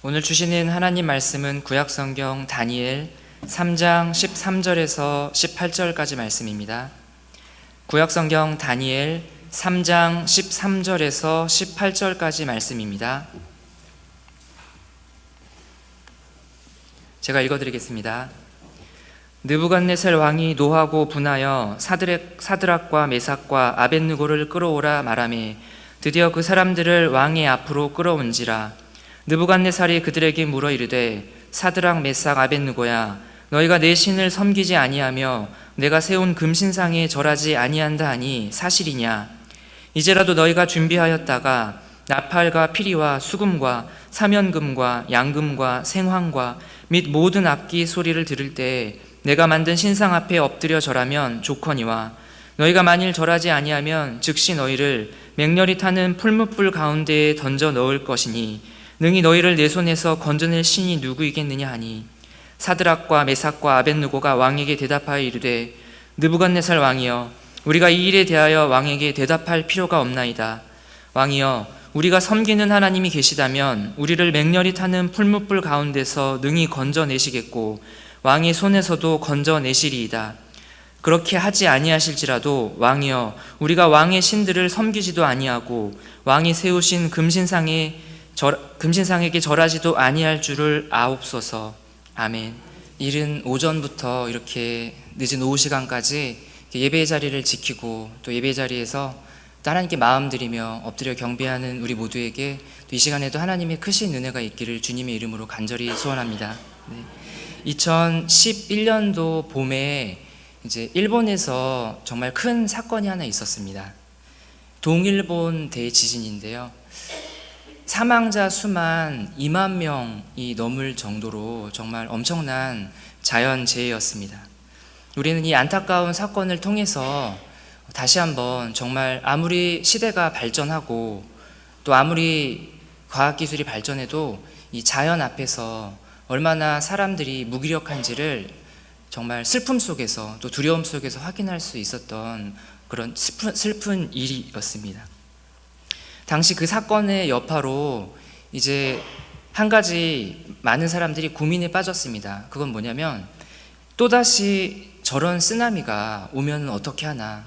오늘 주시는 하나님 말씀은 구약성경 다니엘 3장 13절에서 18절까지 말씀입니다. 구약성경 다니엘 3장 13절에서 18절까지 말씀입니다. 제가 읽어드리겠습니다. 느부갓네살 왕이 노하고 분하여 사드락과 메삭과 아벳느고를 끌어오라 말하매 드디어 그 사람들을 왕의 앞으로 끌어온지라. 느부갓네살이 그들에게 물어 이르되 사드락 메삭 아벳느고야, 너희가 내 신을 섬기지 아니하며 내가 세운 금신상에 절하지 아니한다 하니 사실이냐? 이제라도 너희가 준비하였다가 나팔과 피리와 수금과 사면금과 양금과 생황과 및 모든 악기 소리를 들을 때 내가 만든 신상 앞에 엎드려 절하면 좋거니와, 너희가 만일 절하지 아니하면 즉시 너희를 맹렬히 타는 풀무불 가운데에 던져 넣을 것이니 능히 너희를 내 손에서 건져낼 신이 누구이겠느냐 하니, 사드락과 메삭과 아벳느고가 왕에게 대답하여 이르되 느부갓네살 왕이여, 우리가 이 일에 대하여 왕에게 대답할 필요가 없나이다. 왕이여, 우리가 섬기는 하나님이 계시다면 우리를 맹렬히 타는 풀무불 가운데서 능히 건져내시겠고 왕의 손에서도 건져내시리이다. 그렇게 하지 아니하실지라도 왕이여, 우리가 왕의 신들을 섬기지도 아니하고 왕이 세우신 금신상에게 절하지도 아니할 줄을 아옵소서. 아멘. 이른 오전부터 이렇게 늦은 오후 시간까지 예배의 자리를 지키고 또 예배의 자리에서 또 하나님께 마음 드리며 엎드려 경배하는 우리 모두에게 또 이 시간에도 하나님의 크신 은혜가 있기를 주님의 이름으로 간절히 소원합니다. 2011년도 봄에 이제 일본에서 정말 큰 사건이 하나 있었습니다. 동일본 대지진인데요. 사망자 수만 2만 명이 넘을 정도로 정말 엄청난 자연재해였습니다. 우리는 이 안타까운 사건을 통해서 다시 한번 정말 아무리 시대가 발전하고 또 아무리 과학기술이 발전해도 이 자연 앞에서 얼마나 사람들이 무기력한지를 정말 슬픔 속에서 또 두려움 속에서 확인할 수 있었던 그런 슬픈 일이었습니다. 당시 그 사건의 여파로 이제 한 가지 많은 사람들이 고민에 빠졌습니다. 그건 뭐냐면, 또다시 저런 쓰나미가 오면 어떻게 하나,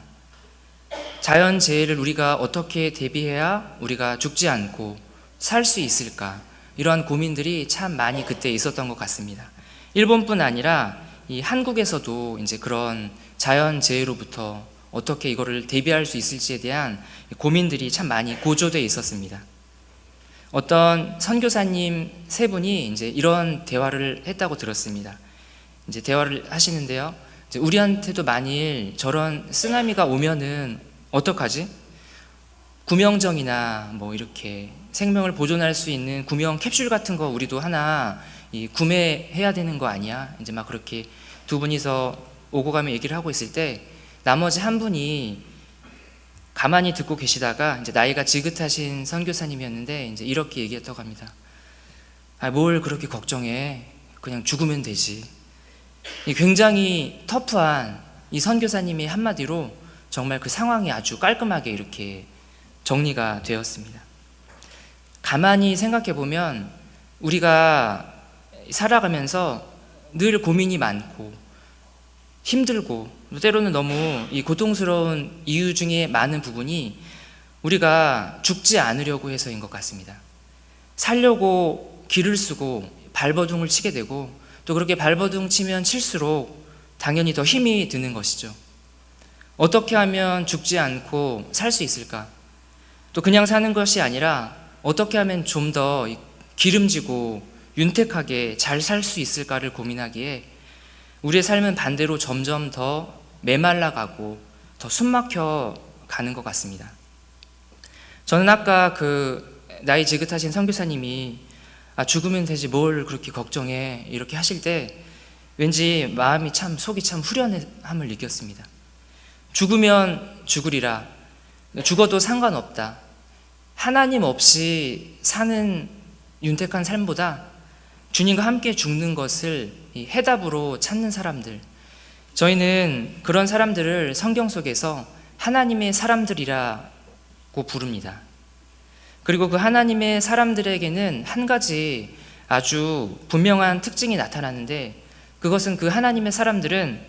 자연재해를 우리가 어떻게 대비해야 우리가 죽지 않고 살 수 있을까, 이러한 고민들이 참 많이 그때 있었던 것 같습니다. 일본뿐 아니라 이 한국에서도 이제 그런 자연재해로부터 어떻게 이거를 대비할 수 있을지에 대한 고민들이 참 많이 고조되어 있었습니다. 어떤 선교사님 세 분이 이제 이런 대화를 했다고 들었습니다. 이제 대화를 하시는데요. 이제 우리한테도 만일 저런 쓰나미가 오면은 어떡하지? 구명정이나 뭐 이렇게 생명을 보존할 수 있는 구명 캡슐 같은 거 우리도 하나 구매해야 되는 거 아니야? 이제 막 그렇게 두 분이서 오고 가며 얘기를 하고 있을 때 나머지 한 분이 가만히 듣고 계시다가 이제 나이가 지긋하신 선교사님이었는데 이제 이렇게 얘기했다고 합니다. 뭘 그렇게 걱정해? 그냥 죽으면 되지. 굉장히 터프한 이 선교사님의 한마디로 정말 그 상황이 아주 깔끔하게 이렇게 정리가 되었습니다. 가만히 생각해 보면 우리가 살아가면서 늘 고민이 많고 힘들고 때로는 너무 이 고통스러운 이유 중에 많은 부분이 우리가 죽지 않으려고 해서인 것 같습니다. 살려고 기를 쓰고 발버둥을 치게 되고 또 그렇게 발버둥 치면 칠수록 당연히 더 힘이 드는 것이죠. 어떻게 하면 죽지 않고 살 수 있을까? 또 그냥 사는 것이 아니라 어떻게 하면 좀 더 기름지고 윤택하게 잘 살 수 있을까를 고민하기에 우리의 삶은 반대로 점점 더 메말라가고 더 숨막혀 가는 것 같습니다. 저는 아까 그 나이 지긋하신 선교사님이 죽으면 되지 뭘 그렇게 걱정해 이렇게 하실 때 왠지 마음이 참 속이 참 후련함을 느꼈습니다. 죽으면 죽으리라, 죽어도 상관없다, 하나님 없이 사는 윤택한 삶보다 주님과 함께 죽는 것을 해답으로 찾는 사람들, 저희는 그런 사람들을 성경 속에서 하나님의 사람들이라고 부릅니다. 그리고 그 하나님의 사람들에게는 한 가지 아주 분명한 특징이 나타나는데, 그것은 그 하나님의 사람들은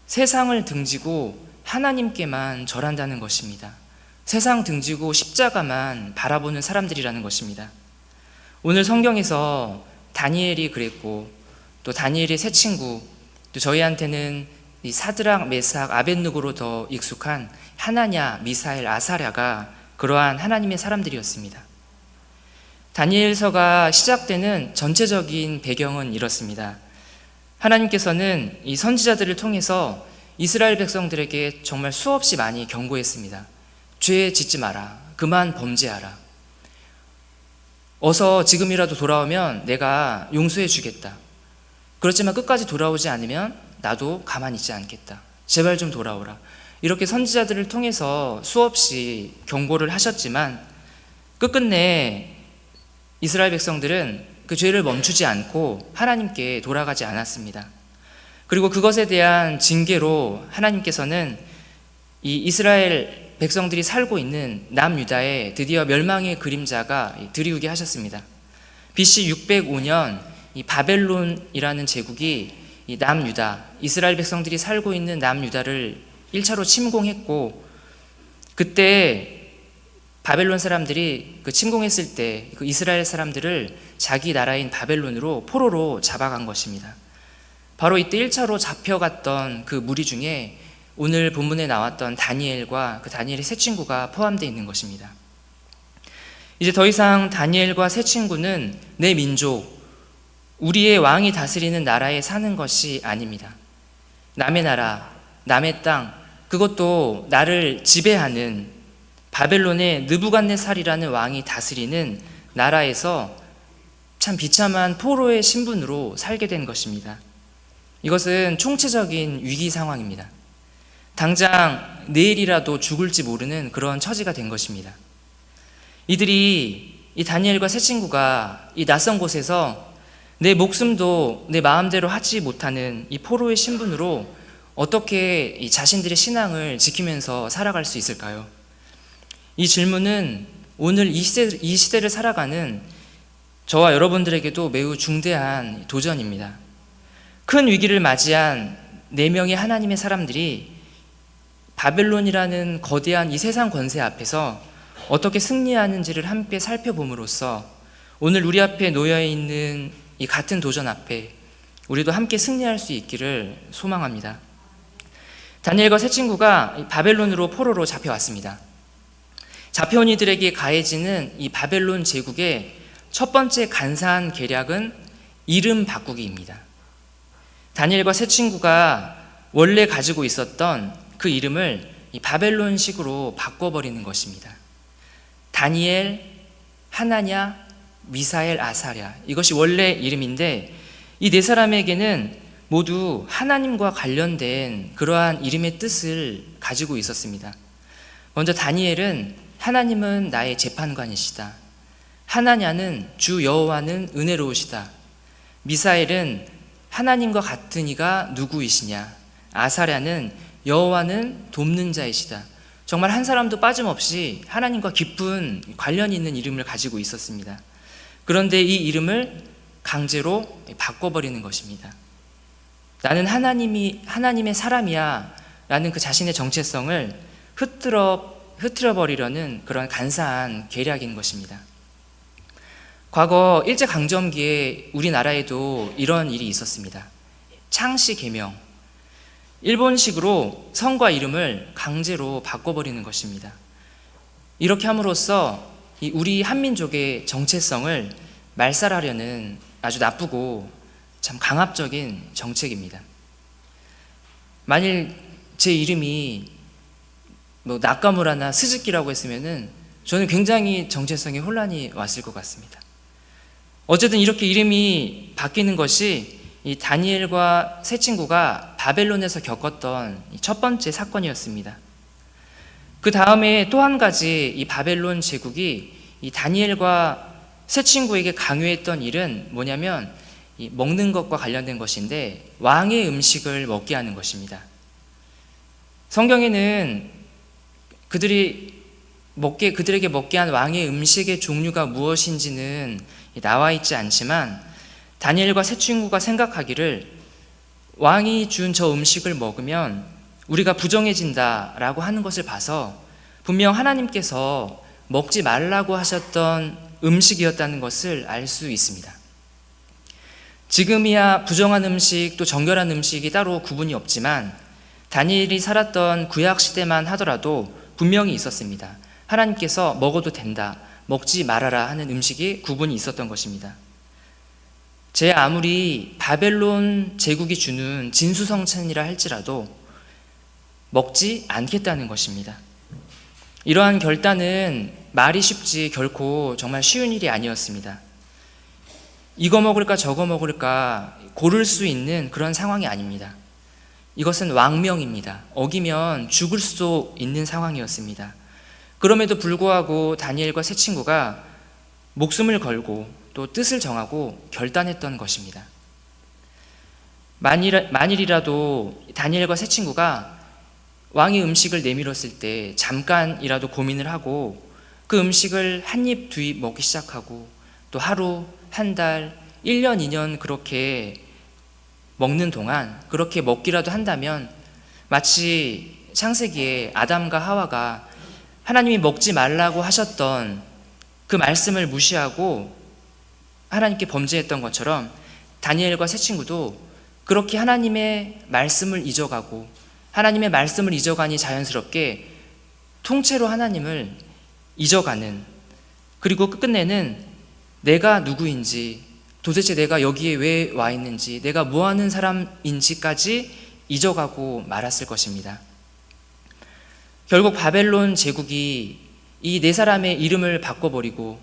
세상을 등지고 하나님께만 절한다는 것입니다. 세상 등지고 십자가만 바라보는 사람들이라는 것입니다. 오늘 성경에서 다니엘이 그랬고, 또 다니엘의 세 친구, 또 저희한테는 이 사드락, 메삭, 아벳느고로 더 익숙한 하나냐, 미사엘, 아사랴가 그러한 하나님의 사람들이었습니다. 다니엘서가 시작되는 전체적인 배경은 이렇습니다. 하나님께서는 이 선지자들을 통해서 이스라엘 백성들에게 정말 수없이 많이 경고했습니다. 죄 짓지 마라. 그만 범죄하라. 어서 지금이라도 돌아오면 내가 용서해 주겠다. 그렇지만 끝까지 돌아오지 않으면 나도 가만히 있지 않겠다. 제발 좀 돌아오라. 이렇게 선지자들을 통해서 수없이 경고를 하셨지만 끝끝내 이스라엘 백성들은 그 죄를 멈추지 않고 하나님께 돌아가지 않았습니다. 그리고 그것에 대한 징계로 하나님께서는 이 이스라엘 백성들이 살고 있는 남유다에 드디어 멸망의 그림자가 들이우게 하셨습니다. BC 605년 이 바벨론이라는 제국이 이 남유다, 이스라엘 백성들이 살고 있는 남유다를 1차로 침공했고, 그때 바벨론 사람들이 그 침공했을 때 그 이스라엘 사람들을 자기 나라인 바벨론으로 포로로 잡아간 것입니다. 바로 이때 1차로 잡혀갔던 그 무리 중에 오늘 본문에 나왔던 다니엘과 그 다니엘의 세 친구가 포함되어 있는 것입니다. 이제 더 이상 다니엘과 세 친구는 내 민족, 우리의 왕이 다스리는 나라에 사는 것이 아닙니다. 남의 나라, 남의 땅, 그것도 나를 지배하는 바벨론의 느부갓네살이라는 왕이 다스리는 나라에서 참 비참한 포로의 신분으로 살게 된 것입니다. 이것은 총체적인 위기 상황입니다. 당장 내일이라도 죽을지 모르는 그런 처지가 된 것입니다. 이들이, 이 다니엘과 세 친구가 이 낯선 곳에서 내 목숨도 내 마음대로 하지 못하는 이 포로의 신분으로 어떻게 이 자신들의 신앙을 지키면서 살아갈 수 있을까요? 이 질문은 오늘 이 시대를 살아가는 저와 여러분들에게도 매우 중대한 도전입니다. 큰 위기를 맞이한 4명의 하나님의 사람들이 바벨론이라는 거대한 이 세상 권세 앞에서 어떻게 승리하는지를 함께 살펴봄으로써 오늘 우리 앞에 놓여있는 이 같은 도전 앞에 우리도 함께 승리할 수 있기를 소망합니다. 다니엘과 세 친구가 바벨론으로 포로로 잡혀왔습니다. 잡혀온 이들에게 가해지는 이 바벨론 제국의 첫 번째 간사한 계략은 이름 바꾸기입니다. 다니엘과 세 친구가 원래 가지고 있었던 그 이름을 이 바벨론식으로 바꿔버리는 것입니다. 다니엘, 하나냐, 미사엘, 아사랴, 이것이 원래 이름인데 이 네 사람에게는 모두 하나님과 관련된 그러한 이름의 뜻을 가지고 있었습니다. 먼저 다니엘은 하나님은 나의 재판관이시다. 하나냐는 주 여호와는 은혜로우시다. 미사엘은 하나님과 같은 이가 누구이시냐. 아사랴는 여호와는 돕는 자이시다. 정말 한 사람도 빠짐없이 하나님과 깊은 관련이 있는 이름을 가지고 있었습니다. 그런데 이 이름을 강제로 바꿔버리는 것입니다. 나는 하나님의 사람이야 라는 그 자신의 정체성을 흐트러버리려는 그런 간사한 계략인 것입니다. 과거 일제강점기에 우리나라에도 이런 일이 있었습니다. 창씨 개명, 일본식으로 성과 이름을 강제로 바꿔버리는 것입니다. 이렇게 함으로써 우리 한민족의 정체성을 말살하려는 아주 나쁘고 참 강압적인 정책입니다. 만일 제 이름이 나카무라나 스즈키라고 했으면은 저는 굉장히 정체성에 혼란이 왔을 것 같습니다. 어쨌든 이렇게 이름이 바뀌는 것이 이 다니엘과 세 친구가 바벨론에서 겪었던 첫 번째 사건이었습니다. 그 다음에 또 한 가지 이 바벨론 제국이 이 다니엘과 세 친구에게 강요했던 일은 뭐냐면 이 먹는 것과 관련된 것인데 왕의 음식을 먹게 하는 것입니다. 성경에는 그들에게 먹게 한 왕의 음식의 종류가 무엇인지는 나와 있지 않지만 다니엘과 세 친구가 생각하기를 왕이 준 저 음식을 먹으면 우리가 부정해진다라고 하는 것을 봐서 분명 하나님께서 먹지 말라고 하셨던 음식이었다는 것을 알 수 있습니다. 지금이야 부정한 음식 또 정결한 음식이 따로 구분이 없지만 다니엘이 살았던 구약 시대만 하더라도 분명히 있었습니다. 하나님께서 먹어도 된다, 먹지 말아라 하는 음식이 구분이 있었던 것입니다. 제 아무리 바벨론 제국이 주는 진수성찬이라 할지라도 먹지 않겠다는 것입니다. 이러한 결단은 말이 쉽지 결코 정말 쉬운 일이 아니었습니다. 이거 먹을까 저거 먹을까 고를 수 있는 그런 상황이 아닙니다. 이것은 왕명입니다. 어기면 죽을 수도 있는 상황이었습니다. 그럼에도 불구하고 다니엘과 세 친구가 목숨을 걸고 또 뜻을 정하고 결단했던 것입니다. 만일이라도 다니엘과 세 친구가 왕의 음식을 내밀었을 때 잠깐이라도 고민을 하고 그 음식을 한 입, 두 입 먹기 시작하고 또 하루, 한 달, 1년, 2년 그렇게 먹는 동안 그렇게 먹기라도 한다면 마치 창세기에 아담과 하와가 하나님이 먹지 말라고 하셨던 그 말씀을 무시하고 하나님께 범죄했던 것처럼 다니엘과 세 친구도 그렇게 하나님의 말씀을 잊어가고 하나님의 말씀을 잊어가니 자연스럽게 통째로 하나님을 잊어가는, 그리고 끝내는 내가 누구인지, 도대체 내가 여기에 왜 와 있는지, 내가 뭐 하는 사람인지까지 잊어가고 말았을 것입니다. 결국 바벨론 제국이 이 네 사람의 이름을 바꿔버리고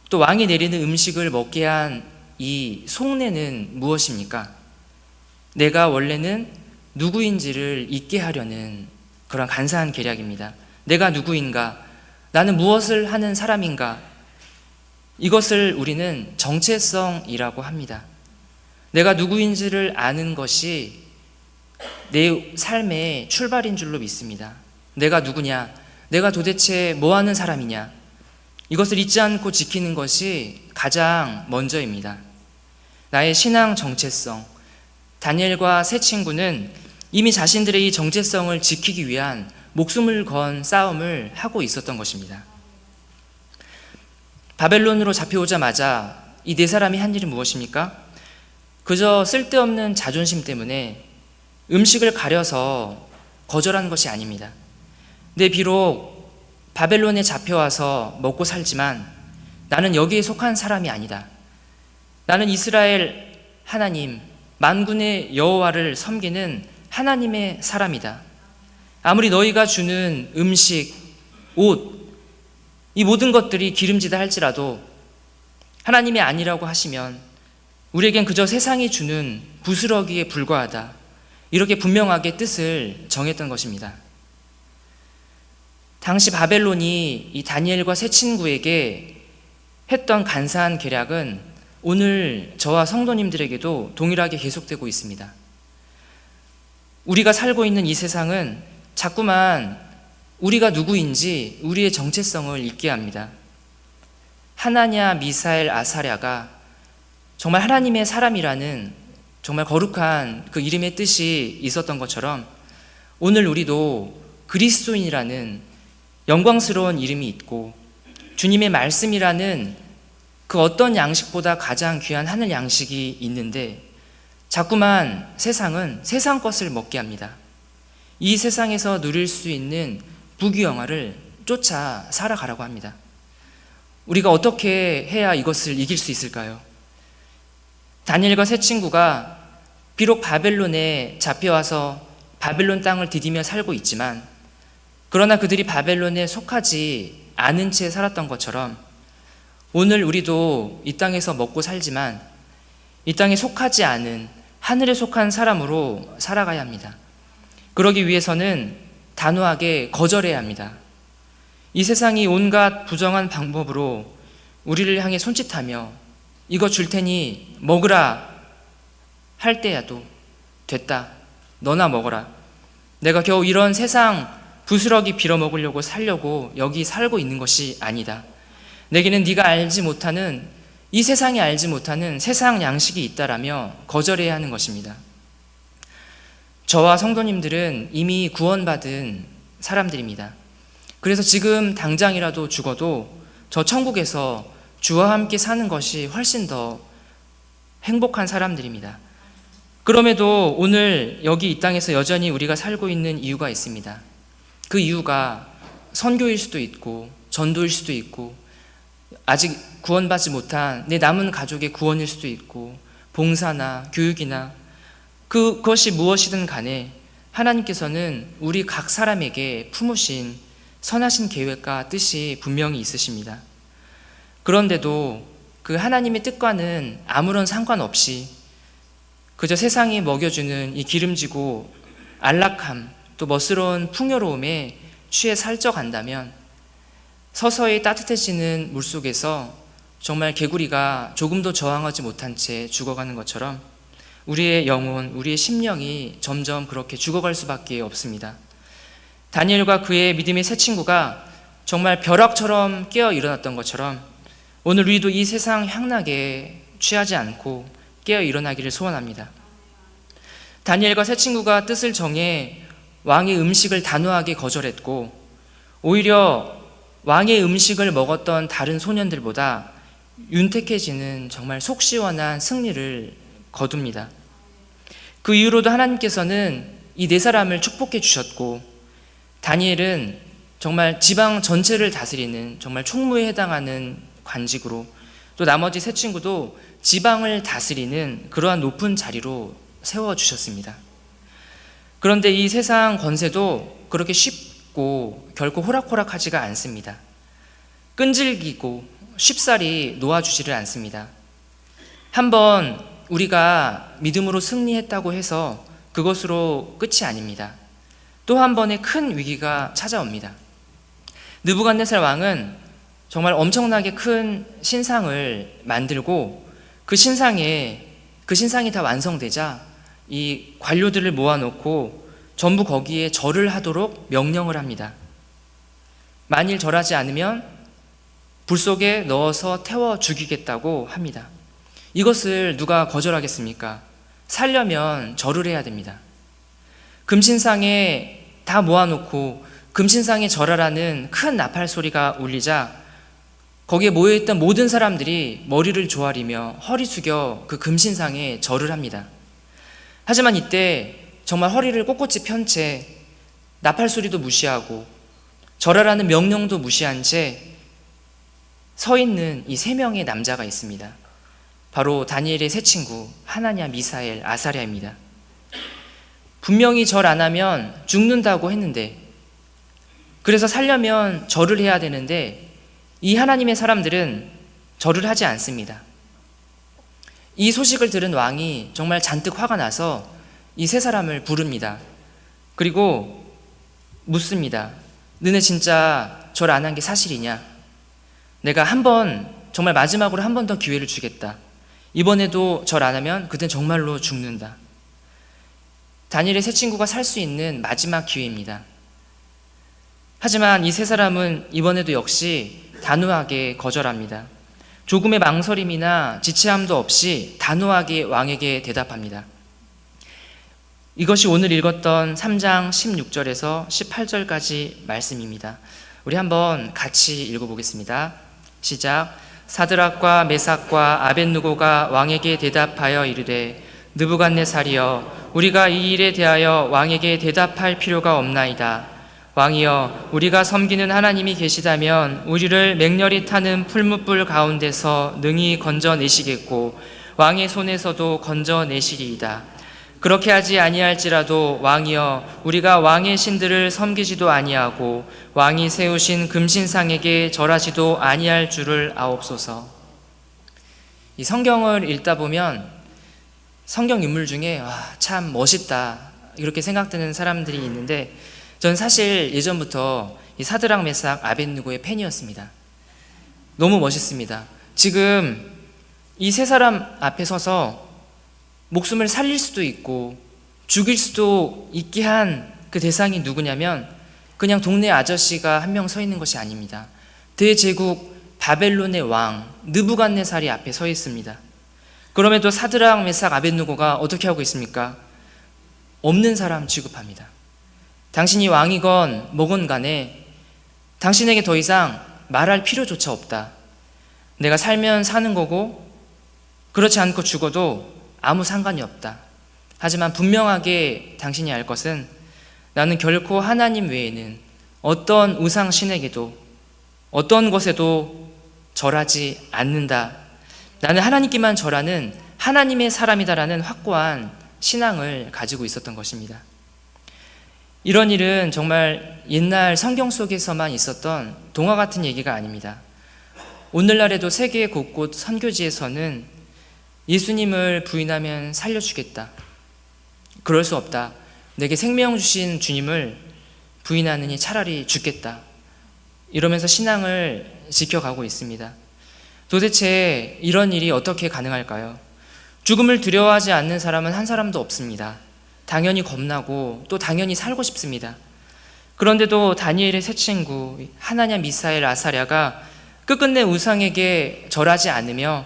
또 왕이 내리는 음식을 먹게 한 이 속내는 무엇입니까? 내가 원래는 누구인지를 잊게 하려는 그런 간사한 계략입니다. 내가 누구인가? 나는 무엇을 하는 사람인가? 이것을 우리는 정체성이라고 합니다. 내가 누구인지를 아는 것이 내 삶의 출발인 줄로 믿습니다. 내가 누구냐? 내가 도대체 뭐 하는 사람이냐? 이것을 잊지 않고 지키는 것이 가장 먼저입니다. 나의 신앙 정체성. 다니엘과 세 친구는 이미 자신들의 이 정체성을 지키기 위한 목숨을 건 싸움을 하고 있었던 것입니다. 바벨론으로 잡혀오자마자 이 네 사람이 한 일은 무엇입니까? 그저 쓸데없는 자존심 때문에 음식을 가려서 거절하는 것이 아닙니다. 네, 비록 바벨론에 잡혀와서 먹고 살지만 나는 여기에 속한 사람이 아니다. 나는 이스라엘 하나님, 만군의 여호와를 섬기는 하나님의 사람이다. 아무리 너희가 주는 음식, 옷, 이 모든 것들이 기름지다 할지라도 하나님이 아니라고 하시면 우리에겐 그저 세상이 주는 부스러기에 불과하다. 이렇게 분명하게 뜻을 정했던 것입니다. 당시 바벨론이 이 다니엘과 세 친구에게 했던 간사한 계략은 오늘 저와 성도님들에게도 동일하게 계속되고 있습니다. 우리가 살고 있는 이 세상은 자꾸만 우리가 누구인지 우리의 정체성을 잊게 합니다. 하나냐, 미사엘, 아사랴가 정말 하나님의 사람이라는 정말 거룩한 그 이름의 뜻이 있었던 것처럼 오늘 우리도 그리스도인이라는 영광스러운 이름이 있고 주님의 말씀이라는 그 어떤 양식보다 가장 귀한 하늘 양식이 있는데 자꾸만 세상은 세상 것을 먹게 합니다. 이 세상에서 누릴 수 있는 부귀영화를 쫓아 살아가라고 합니다. 우리가 어떻게 해야 이것을 이길 수 있을까요? 다니엘과 세 친구가 비록 바벨론에 잡혀와서 바벨론 땅을 디디며 살고 있지만 그러나 그들이 바벨론에 속하지 않은 채 살았던 것처럼 오늘 우리도 이 땅에서 먹고 살지만 이 땅에 속하지 않은 하늘에 속한 사람으로 살아가야 합니다. 그러기 위해서는 단호하게 거절해야 합니다. 이 세상이 온갖 부정한 방법으로 우리를 향해 손짓하며 이거 줄 테니 먹으라 할 때야도 됐다, 너나 먹어라. 내가 겨우 이런 세상 부스러기 빌어먹으려고 살려고 여기 살고 있는 것이 아니다. 내게는 네가 알지 못하는 이 세상이 알지 못하는 세상 양식이 있다라며 거절해야 하는 것입니다. 저와 성도님들은 이미 구원받은 사람들입니다. 그래서 지금 당장이라도 죽어도 저 천국에서 주와 함께 사는 것이 훨씬 더 행복한 사람들입니다. 그럼에도 오늘 여기 이 땅에서 여전히 우리가 살고 있는 이유가 있습니다. 그 이유가 선교일 수도 있고 전도일 수도 있고 아직 구원받지 못한 내 남은 가족의 구원일 수도 있고 봉사나 교육이나 그것이 무엇이든 간에 하나님께서는 우리 각 사람에게 품으신 선하신 계획과 뜻이 분명히 있으십니다. 그런데도 그 하나님의 뜻과는 아무런 상관없이 그저 세상이 먹여주는 이 기름지고 안락함 또 멋스러운 풍요로움에 취해 살쪄간다면 서서히 따뜻해지는 물속에서 정말 개구리가 조금도 저항하지 못한 채 죽어가는 것처럼 우리의 영혼, 우리의 심령이 점점 그렇게 죽어갈 수밖에 없습니다. 다니엘과 그의 믿음의 세 친구가 정말 벼락처럼 깨어 일어났던 것처럼 오늘 우리도 이 세상 향락에 취하지 않고 깨어 일어나기를 소원합니다. 다니엘과 세 친구가 뜻을 정해 왕의 음식을 단호하게 거절했고 오히려 왕의 음식을 먹었던 다른 소년들보다 윤택해지는 정말 속 시원한 승리를 거둡니다. 그 이후로도 하나님께서는 이 네 사람을 축복해 주셨고 다니엘은 정말 지방 전체를 다스리는 정말 총무에 해당하는 관직으로 또 나머지 세 친구도 지방을 다스리는 그러한 높은 자리로 세워주셨습니다. 그런데 이 세상 권세도 그렇게 쉽고 결코 호락호락하지가 않습니다. 끈질기고 쉽사리 놓아주지를 않습니다. 한번 우리가 믿음으로 승리했다고 해서 그것으로 끝이 아닙니다. 또 한 번의 큰 위기가 찾아옵니다. 느부갓네살 왕은 정말 엄청나게 큰 신상을 만들고 그 신상이 다 완성되자 이 관료들을 모아놓고 전부 거기에 절을 하도록 명령을 합니다. 만일 절하지 않으면 불 속에 넣어서 태워 죽이겠다고 합니다. 이것을 누가 거절하겠습니까? 살려면 절을 해야 됩니다. 금신상에 다 모아놓고 금신상에 절하라는 큰 나팔 소리가 울리자 거기에 모여있던 모든 사람들이 머리를 조아리며 허리 숙여 그 금신상에 절을 합니다. 하지만 이때 정말 허리를 꼿꼿이 편 채 나팔 소리도 무시하고 절하라는 명령도 무시한 채 서 있는 이 세 명의 남자가 있습니다. 바로 다니엘의 세 친구 하나냐, 미사엘, 아사랴입니다. 분명히 절 안 하면 죽는다고 했는데 그래서 살려면 절을 해야 되는데 이 하나님의 사람들은 절을 하지 않습니다. 이 소식을 들은 왕이 정말 잔뜩 화가 나서 이 세 사람을 부릅니다. 그리고 묻습니다. 너네 진짜 절 안 한 게 사실이냐? 내가 정말 마지막으로 한 번 더 기회를 주겠다. 이번에도 절 안 하면 그땐 정말로 죽는다. 다니엘의 세 친구가 살 수 있는 마지막 기회입니다. 하지만 이 세 사람은 이번에도 역시 단호하게 거절합니다. 조금의 망설임이나 지체함도 없이 단호하게 왕에게 대답합니다. 이것이 오늘 읽었던 3장 16절에서 18절까지 말씀입니다. 우리 한번 같이 읽어보겠습니다. 시작. 사드락과 메삭과 아벳느고가 왕에게 대답하여 이르되 느부갓네살이여, 우리가 이 일에 대하여 왕에게 대답할 필요가 없나이다. 왕이여, 우리가 섬기는 하나님이 계시다면 우리를 맹렬히 타는 풀무불 가운데서 능히 건져내시겠고 왕의 손에서도 건져내시리이다. 그렇게 하지 아니할지라도 왕이여, 우리가 왕의 신들을 섬기지도 아니하고 왕이 세우신 금신상에게 절하지도 아니할 줄을 아옵소서. 이 성경을 읽다 보면 성경 인물 중에 참 멋있다 이렇게 생각되는 사람들이 있는데 전 사실 예전부터 이 사드락, 메삭, 아벳느고의 팬이었습니다. 너무 멋있습니다. 지금 이 세 사람 앞에 서서 목숨을 살릴 수도 있고 죽일 수도 있게 한 그 대상이 누구냐면 그냥 동네 아저씨가 한 명 서 있는 것이 아닙니다. 대제국 바벨론의 왕 느부갓네살이 앞에 서 있습니다. 그럼에도 사드락, 메삭, 아벳느고가 어떻게 하고 있습니까? 없는 사람 취급합니다. 당신이 왕이건 뭐건 간에 당신에게 더 이상 말할 필요조차 없다. 내가 살면 사는 거고 그렇지 않고 죽어도 아무 상관이 없다. 하지만 분명하게 당신이 알 것은 나는 결코 하나님 외에는 어떤 우상 신에게도 어떤 것에도 절하지 않는다. 나는 하나님께만 절하는 하나님의 사람이다라는 확고한 신앙을 가지고 있었던 것입니다. 이런 일은 정말 옛날 성경 속에서만 있었던 동화 같은 얘기가 아닙니다. 오늘날에도 세계 곳곳 선교지에서는 예수님을 부인하면 살려주겠다. 그럴 수 없다. 내게 생명 주신 주님을 부인하느니 차라리 죽겠다. 이러면서 신앙을 지켜가고 있습니다. 도대체 이런 일이 어떻게 가능할까요? 죽음을 두려워하지 않는 사람은 한 사람도 없습니다. 당연히 겁나고 또 당연히 살고 싶습니다. 그런데도 다니엘의 세 친구 하나냐, 미사엘, 아사랴가 끝끝내 우상에게 절하지 않으며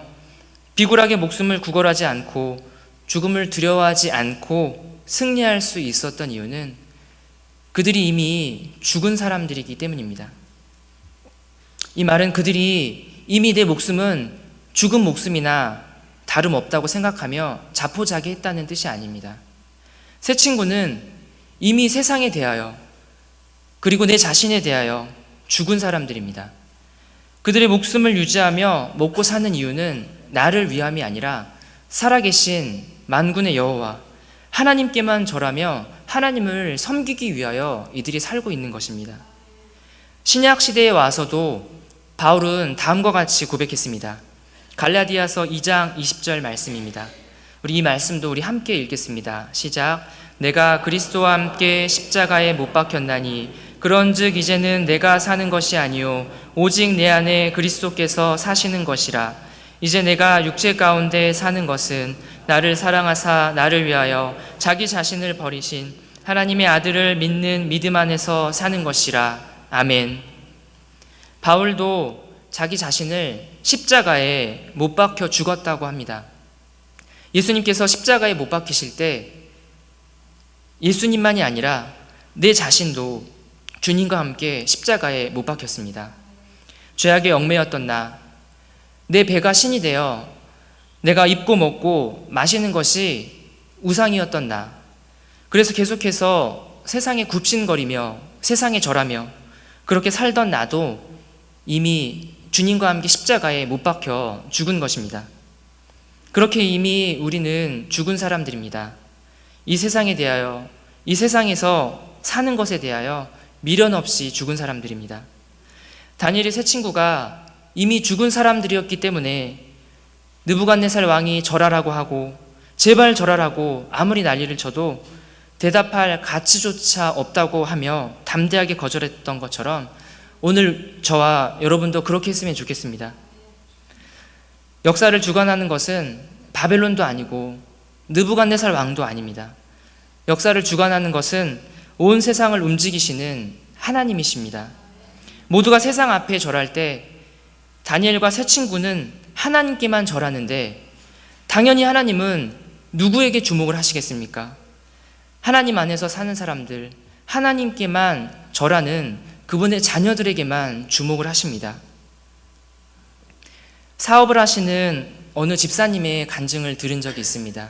비굴하게 목숨을 구걸하지 않고 죽음을 두려워하지 않고 승리할 수 있었던 이유는 그들이 이미 죽은 사람들이기 때문입니다. 이 말은 그들이 이미 내 목숨은 죽은 목숨이나 다름없다고 생각하며 자포자기했다는 뜻이 아닙니다. 세 친구는 이미 세상에 대하여 그리고 내 자신에 대하여 죽은 사람들입니다. 그들의 목숨을 유지하며 먹고 사는 이유는 나를 위함이 아니라 살아계신 만군의 여호와 하나님께만 절하며 하나님을 섬기기 위하여 이들이 살고 있는 것입니다. 신약 시대에 와서도 바울은 다음과 같이 고백했습니다. 갈라디아서 2장 20절 말씀입니다. 우리 이 말씀도 우리 함께 읽겠습니다. 시작. 내가 그리스도와 함께 십자가에 못 박혔나니 그런즉 이제는 내가 사는 것이 아니요 오직 내 안에 그리스도께서 사시는 것이라. 이제 내가 육체 가운데 사는 것은 나를 사랑하사 나를 위하여 자기 자신을 버리신 하나님의 아들을 믿는 믿음 안에서 사는 것이라. 아멘. 바울도 자기 자신을 십자가에 못 박혀 죽었다고 합니다. 예수님께서 십자가에 못 박히실 때 예수님만이 아니라 내 자신도 주님과 함께 십자가에 못 박혔습니다. 죄악에 얽매였던 나, 내 배가 신이 되어 내가 입고 먹고 마시는 것이 우상이었던 나, 그래서 계속해서 세상에 굽신거리며 세상에 절하며 그렇게 살던 나도 이미 주님과 함께 십자가에 못 박혀 죽은 것입니다. 그렇게 이미 우리는 죽은 사람들입니다. 이 세상에 대하여, 이 세상에서 사는 것에 대하여 미련 없이 죽은 사람들입니다. 다니엘의 세 친구가 이미 죽은 사람들이었기 때문에 느부갓네살 왕이 절하라고 하고 제발 절하라고 아무리 난리를 쳐도 대답할 가치조차 없다고 하며 담대하게 거절했던 것처럼 오늘 저와 여러분도 그렇게 했으면 좋겠습니다. 역사를 주관하는 것은 바벨론도 아니고 느부갓네살 왕도 아닙니다. 역사를 주관하는 것은 온 세상을 움직이시는 하나님이십니다. 모두가 세상 앞에 절할 때 다니엘과 세 친구는 하나님께만 절하는데 당연히 하나님은 누구에게 주목을 하시겠습니까? 하나님 안에서 사는 사람들, 하나님께만 절하는 그분의 자녀들에게만 주목을 하십니다. 사업을 하시는 어느 집사님의 간증을 들은 적이 있습니다.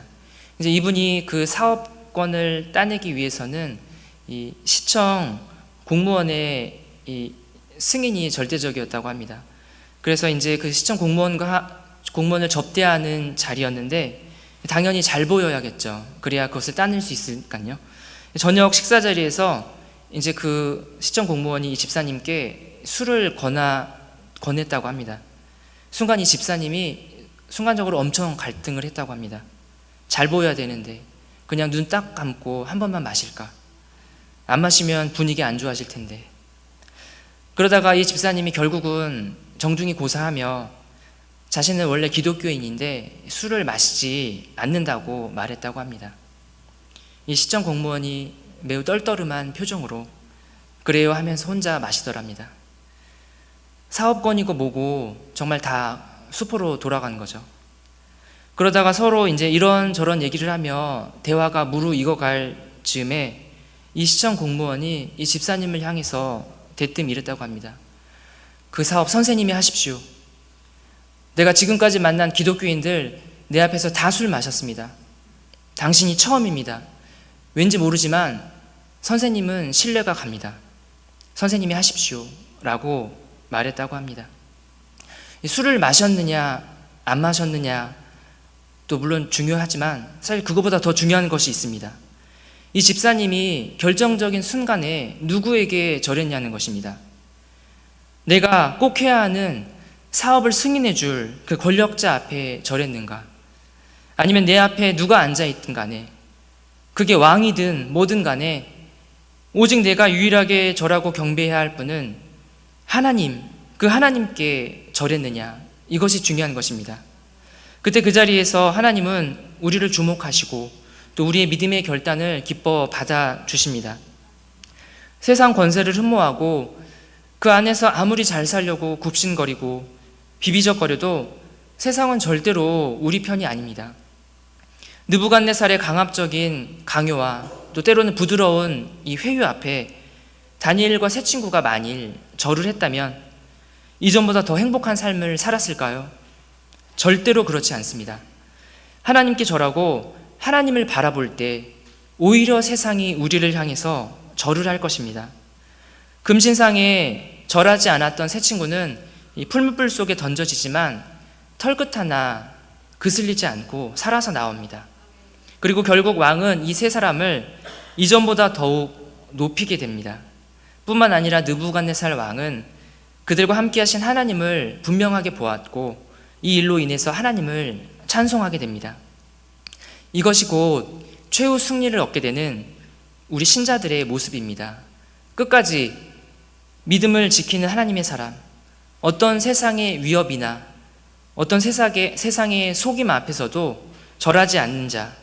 이제 이분이 그 사업권을 따내기 위해서는 이 시청 공무원의 이 승인이 절대적이었다고 합니다. 그래서 이제 그 시청 공무원을 접대하는 자리였는데 당연히 잘 보여야겠죠. 그래야 그것을 따낼 수 있으니까요. 저녁 식사 자리에서 이제 그 시청 공무원이 이 집사님께 술을 권했다고 합니다. 순간 이 집사님이 순간적으로 엄청 갈등을 했다고 합니다. 잘 보여야 되는데 그냥 눈 딱 감고 한 번만 마실까? 안 마시면 분위기 안 좋아질 텐데. 그러다가 이 집사님이 결국은 정중히 고사하며 자신은 원래 기독교인인데 술을 마시지 않는다고 말했다고 합니다. 이 시청 공무원이 매우 떨떠름한 표정으로 그래요 하면서 혼자 마시더랍니다. 사업권이고 뭐고 정말 다 수포로 돌아가는 거죠. 그러다가 서로 이제 이런저런 얘기를 하며 대화가 무르익어갈 즈음에 이 시청 공무원이 이 집사님을 향해서 대뜸 이랬다고 합니다. 그 사업 선생님이 하십시오. 내가 지금까지 만난 기독교인들 내 앞에서 다 술 마셨습니다. 당신이 처음입니다. 왠지 모르지만 선생님은 신뢰가 갑니다. 선생님이 하십시오 라고 말했다고 합니다. 술을 마셨느냐 안 마셨느냐 또 물론 중요하지만 사실 그거보다 더 중요한 것이 있습니다. 이 집사님이 결정적인 순간에 누구에게 절했냐는 것입니다. 내가 꼭 해야 하는 사업을 승인해 줄 그 권력자 앞에 절했는가? 아니면 내 앞에 누가 앉아있든 간에 그게 왕이든 뭐든 간에 오직 내가 유일하게 절하고 경배해야 할 분은 하나님, 그 하나님께 절했느냐? 이것이 중요한 것입니다. 그때 그 자리에서 하나님은 우리를 주목하시고 또 우리의 믿음의 결단을 기뻐 받아주십니다. 세상 권세를 흠모하고 그 안에서 아무리 잘 살려고 굽신거리고 비비적거려도 세상은 절대로 우리 편이 아닙니다. 느부갓네살의 강압적인 강요와 또 때로는 부드러운 이 회유 앞에 다니엘과 세 친구가 만일 절을 했다면 이전보다 더 행복한 삶을 살았을까요? 절대로 그렇지 않습니다. 하나님께 절하고 하나님을 바라볼 때 오히려 세상이 우리를 향해서 절을 할 것입니다. 금신상에 절하지 않았던 세 친구는 이 풀무불 속에 던져지지만 털끝 하나 그슬리지 않고 살아서 나옵니다. 그리고 결국 왕은 이 세 사람을 이전보다 더욱 높이게 됩니다. 뿐만 아니라 느부갓네살 왕은 그들과 함께 하신 하나님을 분명하게 보았고 이 일로 인해서 하나님을 찬송하게 됩니다. 이것이 곧 최후 승리를 얻게 되는 우리 신자들의 모습입니다. 끝까지 믿음을 지키는 하나님의 사람, 어떤 세상의 위협이나 어떤 세상의 속임 앞에서도 절하지 않는 자,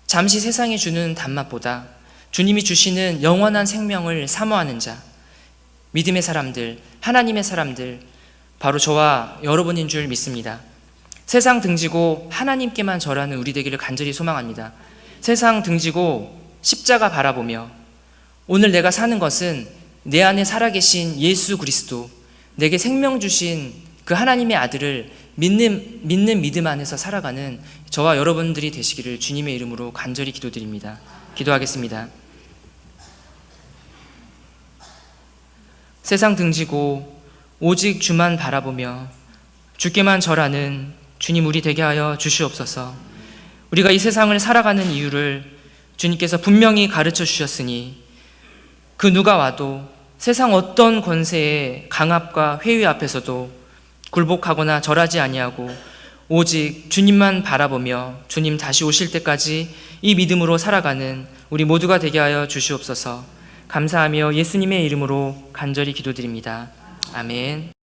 잠시 세상이 주는 단맛보다 주님이 주시는 영원한 생명을 사모하는 자, 믿음의 사람들, 하나님의 사람들, 바로 저와 여러분인 줄 믿습니다. 세상 등지고 하나님께만 절하는 우리 되기를 간절히 소망합니다. 세상 등지고 십자가 바라보며 오늘 내가 사는 것은 내 안에 살아계신 예수 그리스도, 내게 생명 주신 그 하나님의 아들을 믿는 믿음 안에서 살아가는 저와 여러분들이 되시기를 주님의 이름으로 간절히 기도드립니다. 기도하겠습니다. 세상 등지고 오직 주만 바라보며 주께만 절하는 주님 우리 되게 하여 주시옵소서. 우리가 이 세상을 살아가는 이유를 주님께서 분명히 가르쳐 주셨으니 그 누가 와도 세상 어떤 권세의 강압과 회의 앞에서도 굴복하거나 절하지 아니하고 오직 주님만 바라보며 주님 다시 오실 때까지 이 믿음으로 살아가는 우리 모두가 되게 하여 주시옵소서. 감사하며 예수님의 이름으로 간절히 기도드립니다. 아멘.